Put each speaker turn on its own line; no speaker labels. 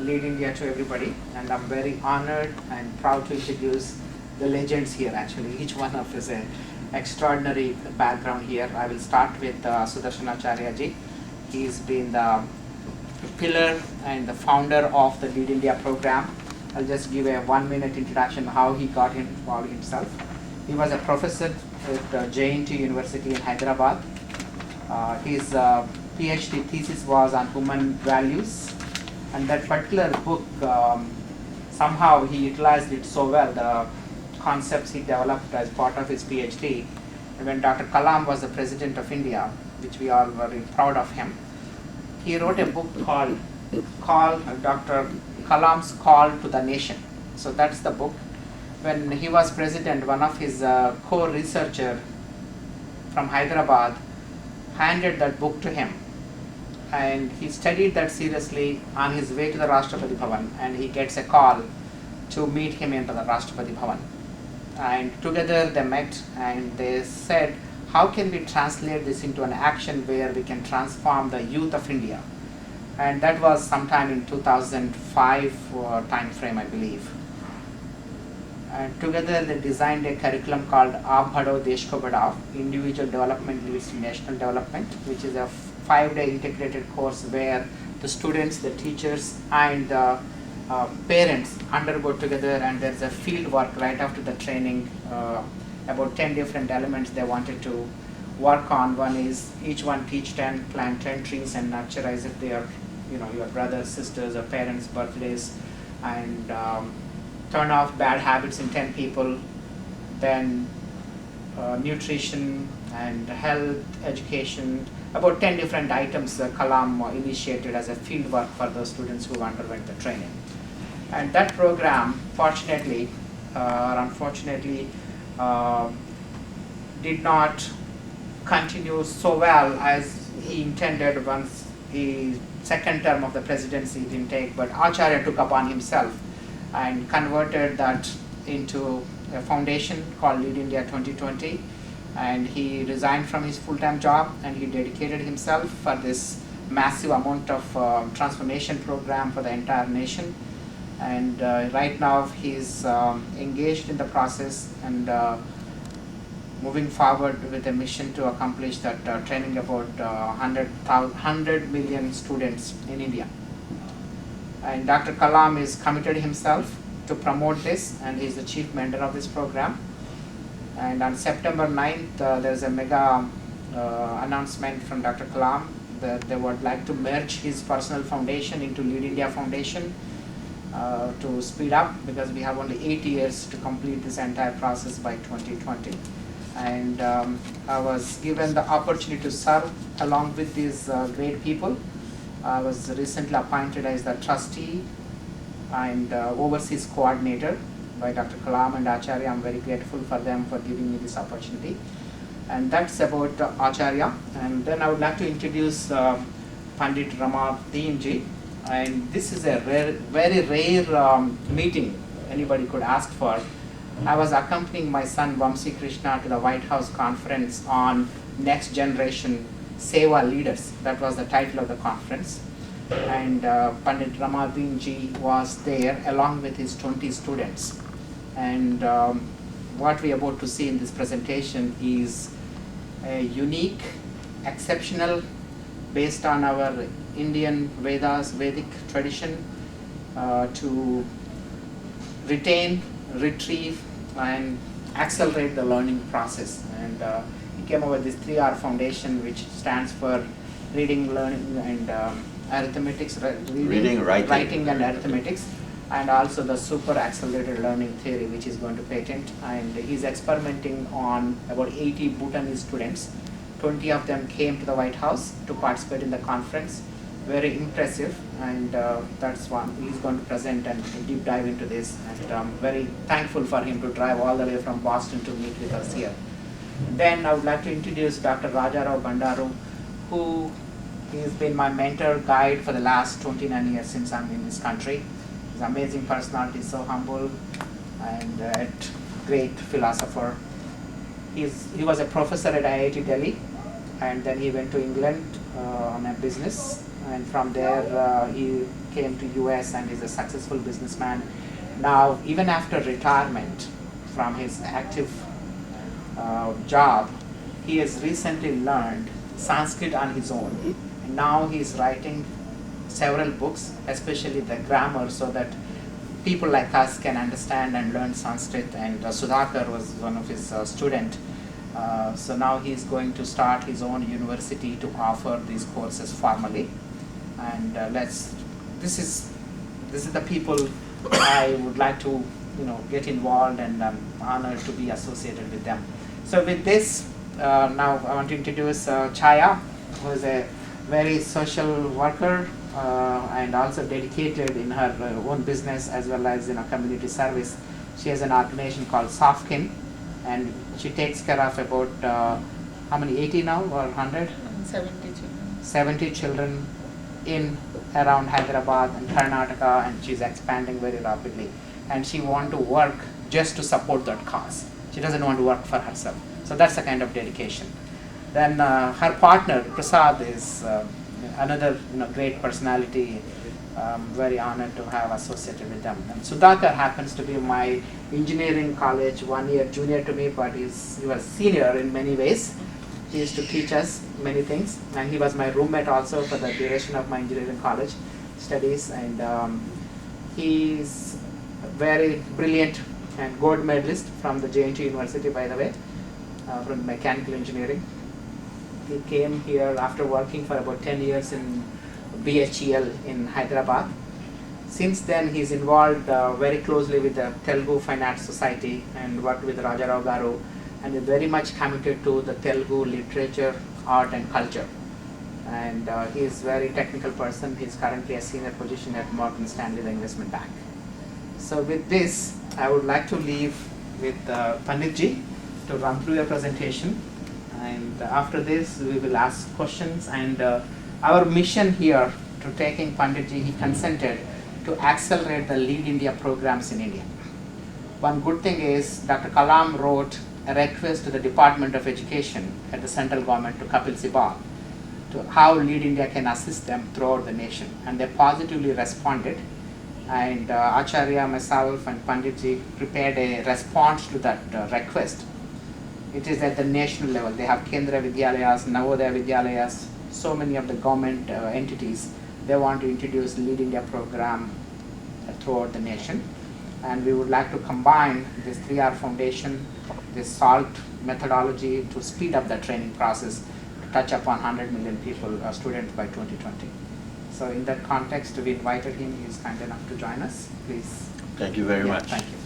Lead India to everybody, and I'm very honored and proud to introduce the legends here. Actually, each one of us a extraordinary background here. I will start with Sudarshan Acharya ji. He's been the pillar and the founder of the Lead India program. I'll just give a 1 minute introduction how he got involved himself. He was a professor at JNT University in Hyderabad. His PhD thesis was on human values, and that particular book, somehow he utilized it so well, the concepts he developed as part of his PhD. And when Dr. Kalam was the President of India, which we all were very proud of him, he wrote a book called Dr. Kalam's Call to the Nation. So that's the book. When he was president, one of his core researcher from Hyderabad handed that book to him, and he studied that seriously on his way to the Rashtrapati Bhavan, and he gets a call to meet him into the Rashtrapati Bhavan. And together they met and they said, how can we translate this into an action where we can transform the youth of India? And that was sometime in 2005 time frame, I believe. And together they designed a curriculum called Aap Badho Desh Ko Badhao, Individual Development Leads to National Development, which is a 5-day integrated course where the students, the teachers, and the parents undergo together, and there's a field work right after the training, about 10 different elements they wanted to work on. One is each one teach 10, plant 10 trees and nurture as if they are, your brothers, sisters, or parents' birthdays, and turn off bad habits in 10 people. Then nutrition and health, education, about 10 different items Kalam initiated as a field work for the students who underwent the training. And that program, fortunately or unfortunately, did not continue so well as he intended once the second term of the presidency didn't take, but Acharya took upon himself and converted that into a foundation called Lead India 2020, and he resigned from his full-time job and he dedicated himself for this massive amount of transformation program for the entire nation. And right now he's engaged in the process and moving forward with a mission to accomplish that training about 100 million students in India. And Dr. Kalam is committed himself to promote this, and he's the chief mentor of this program. And on September 9th, there's a mega announcement from Dr. Kalam that they would like to merge his personal foundation into Lead India Foundation to speed up, because we have only 8 years to complete this entire process by 2020. And I was given the opportunity to serve along with these great people. I was recently appointed as the trustee and overseas coordinator by Dr. Kalam and Acharya. I'm very grateful for them for giving me this opportunity. And that's about Acharya. And then I would like to introduce Pandit Ramanujan ji. And this is a very rare meeting anybody could ask for. I was accompanying my son Vamsi Krishna to the White House conference on Next Generation Seva Leaders. That was the title of the conference. And Pandit Ramanujan ji was there along with his 20 students. And what we are about to see in this presentation is a unique, exceptional, based on our Indian Vedic tradition, to retain, retrieve, and accelerate the learning process. And he came up with this 3R foundation, which stands for reading, learning, and arithmetics, reading, writing, and arithmetics, and also the super accelerated learning theory, which is going to patent. And he's experimenting on about 80 Bhutanese students. 20 of them came to the White House to participate in the conference. Very impressive, and that's one he's going to present and deep dive into this. And I'm very thankful for him to drive all the way from Boston to meet with us here. Then I would like to introduce Dr. Rajarao Bandaru, who has been my mentor, guide for the last 29 years since I'm in this country. He's an amazing personality, so humble and a great philosopher. He was a professor at IIT Delhi, and then he went to England on a business, and from there he came to US and is a successful businessman. Now, even after retirement from his active job, he has recently learned Sanskrit on his own. And now he is writing several books, especially the grammar, so that people like us can understand and learn Sanskrit. And Sudhakar was one of his students. So now he is going to start his own university to offer these courses formally. And this is the people I would like to get involved, and I'm honored to be associated with them. So with this, now I want to introduce Chaya, who is a very social worker and also dedicated in her own business as well as community service. She has an organization called Sofkin, and she takes care of about how many, 80 now or 100?
70 children.
70 children in around Hyderabad and Karnataka, and she's expanding very rapidly. And she wants to work just to support that cause. She doesn't want to work for herself. So that's a kind of dedication. Then her partner Prasad is another great personality. Very honored to have associated with them. And Sudhakar happens to be my engineering college 1 year junior to me, but he was senior in many ways. He used to teach us many things, and he was my roommate also for the duration of my engineering college studies. And he's very brilliant and gold medalist from the JNT University, by the way, from mechanical engineering. He came here after working for about 10 years in BHEL in Hyderabad. Since then, he's involved very closely with the Telugu Fine Arts Society and worked with Rajarao Garu, and is very much committed to the Telugu literature, art and culture. And he is a very technical person. He's currently a senior position at Morgan Stanley, the investment bank. So with this, I would like to leave with Panditji to run through your presentation. And after this, we will ask questions. And our mission here to taking Panditji, he consented to accelerate the Lead India programs in India. One good thing is Dr. Kalam wrote a request to the Department of Education at the central government, to Kapil Sibal, to how Lead India can assist them throughout the nation. And they positively responded. And Acharya, myself and Panditji prepared a response to that request. It is at the national level. They have Kendra Vidyalayas, Navodaya Vidyalayas, so many of the government entities. They want to introduce Lead India program throughout the nation. And we would like to combine this 3R foundation, this SALT methodology, to speed up the training process to touch upon 100 million people, students by 2020. So in that context, we invited him. He is kind enough to join us. Please.
Thank you very much.
Thank you.